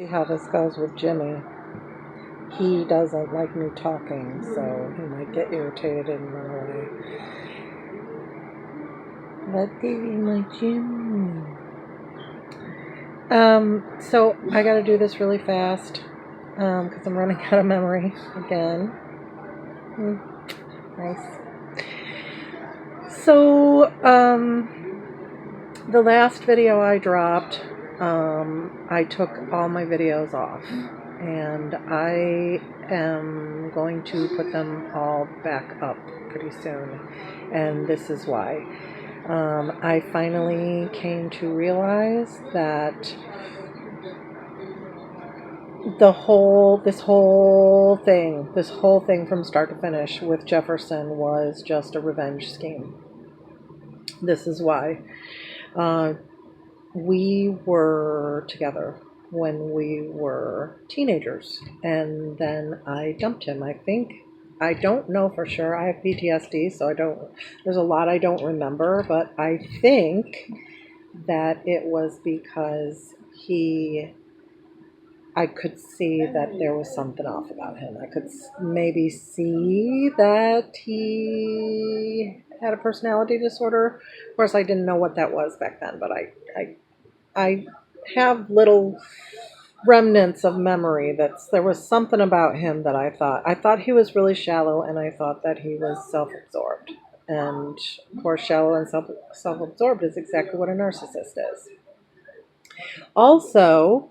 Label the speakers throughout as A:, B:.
A: See how this goes with Jimmy. He doesn't like me talking, so he might get irritated and run away. But baby, my Jimmy. So I gotta do this really fast, because I'm running out of memory again. Nice. So, the last video I dropped, I took all my videos off, and I am going to put them all back up pretty soon, and this is why. I finally came to realize that this whole thing from start to finish with Jefferson was just a revenge scheme. This is why. We were together when we were teenagers, and then I dumped him. I don't know for sure. I have PTSD, so there's a lot I don't remember, but I think that it was because I could see that there was something off about him. I could maybe see that he had a personality disorder. Of course, I didn't know what that was back then, but I have little remnants of memory there was something about him that I thought he was really shallow, and I thought that he was self-absorbed. And of course, shallow and self-absorbed is exactly what a narcissist is. Also,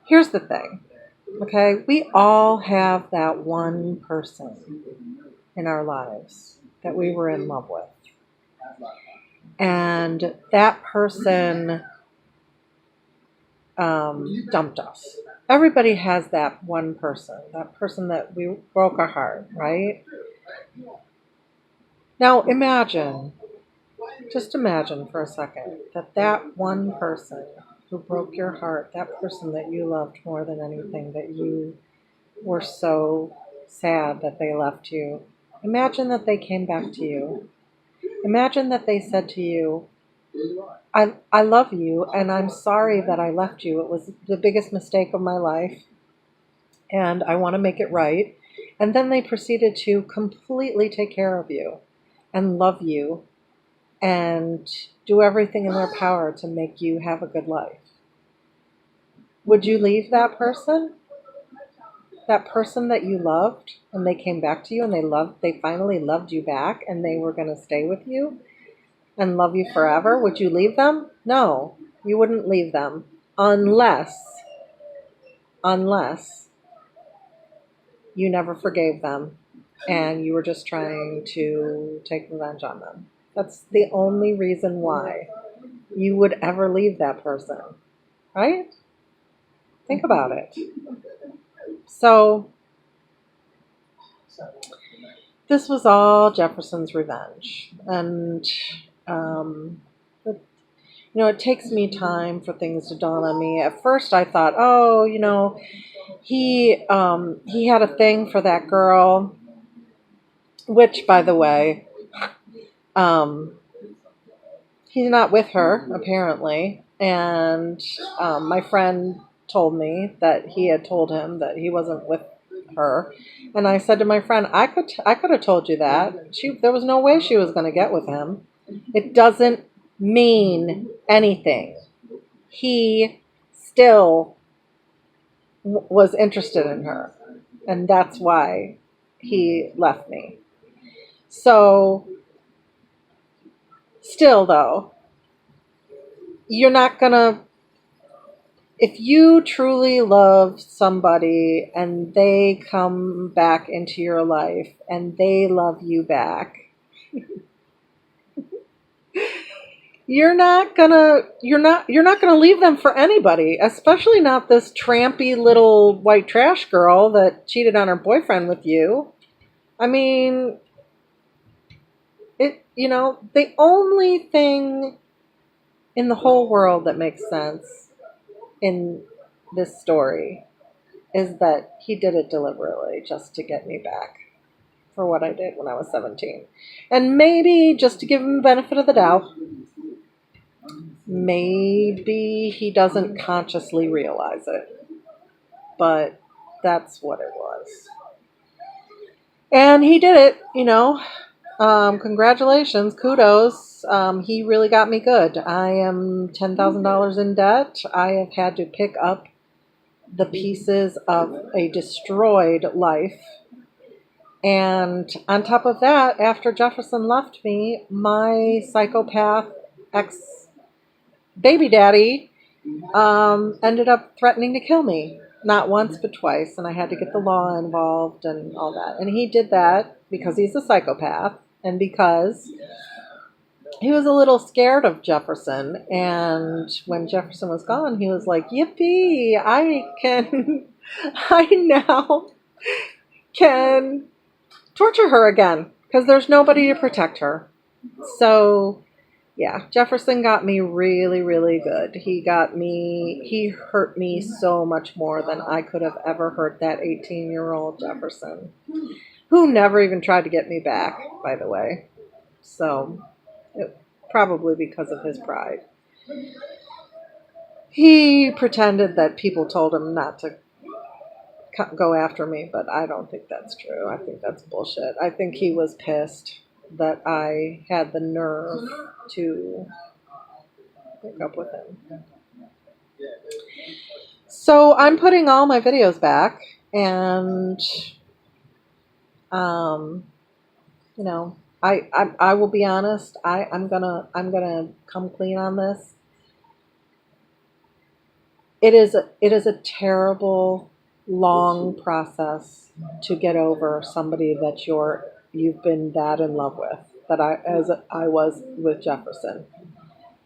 A: here's the thing, okay? We all have that one person in our lives that we were in love with. And that person dumped us. Everybody has that one person, that person that we broke our heart, right? Now just imagine for a second that one person who broke your heart, that person that you loved more than anything, that you were so sad that they left you. Imagine that they came back to you. Imagine that they said to you, I love you, and I'm sorry that I left you. It was the biggest mistake of my life, and I want to make it right. And then they proceeded to completely take care of you and love you and do everything in their power to make you have a good life. Would you leave that person? That person that you loved, and they came back to you, and they finally loved you back, and they were going to stay with you and love you forever? Would you leave them? No, you wouldn't leave them unless you never forgave them and you were just trying to take revenge on them. That's the only reason why you would ever leave that person, right? Think about it. So this was all Jefferson's revenge, and it takes me time for things to dawn on me. At first, I thought, he had a thing for that girl, which, by the way, he's not with her apparently, and my friend told me that he had told him that he wasn't with her, and I said to my friend, I could have told you that. There was no way she was going to get with him. It doesn't mean anything. He still was interested in her, and that's why he left me. So, still though, you're not gonna, if you truly love somebody and they come back into your life and they love you back, you're not gonna leave them for anybody, especially not this trampy little white trash girl that cheated on her boyfriend with you. I mean, the only thing in the whole world that makes sense in this story is that he did it deliberately just to get me back. for what I did when I was 17. And maybe, just to give him the benefit of the doubt, maybe he doesn't consciously realize it. But that's what it was. And he did it, you know. Congratulations, kudos. He really got me good. I am $10,000 in debt. I have had to pick up the pieces of a destroyed life. And on top of that, after Jefferson left me, my psychopath ex-baby daddy ended up threatening to kill me. Not once, but twice. And I had to get the law involved and all that. And he did that because he's a psychopath and because he was a little scared of Jefferson. And when Jefferson was gone, he was like, yippee, I now can torture her again because there's nobody to protect her. So yeah, Jefferson got me really, really good. He hurt me so much more than I could have ever hurt that 18-year-old Jefferson, who never even tried to get me back, by the way. So, probably because of his pride. He pretended that people told him not to go after me, but I don't think that's true. I think that's bullshit. I think he was pissed that I had the nerve to break up with him. So I'm putting all my videos back, and you know, I will be honest. I'm gonna come clean on this. It is a terrible, long process to get over somebody that you've been that in love with, that I was with Jefferson.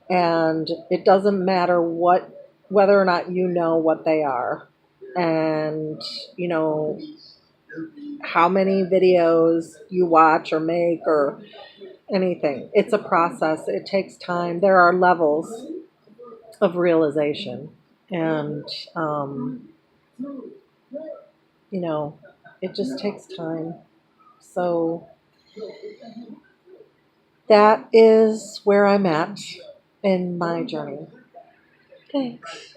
A: And it doesn't matter whether or not you know what they are, and you know how many videos you watch or make or anything. It's a process. It takes time. There are levels of realization, and you know, it just takes time. So that is where I'm at in my journey. Thanks.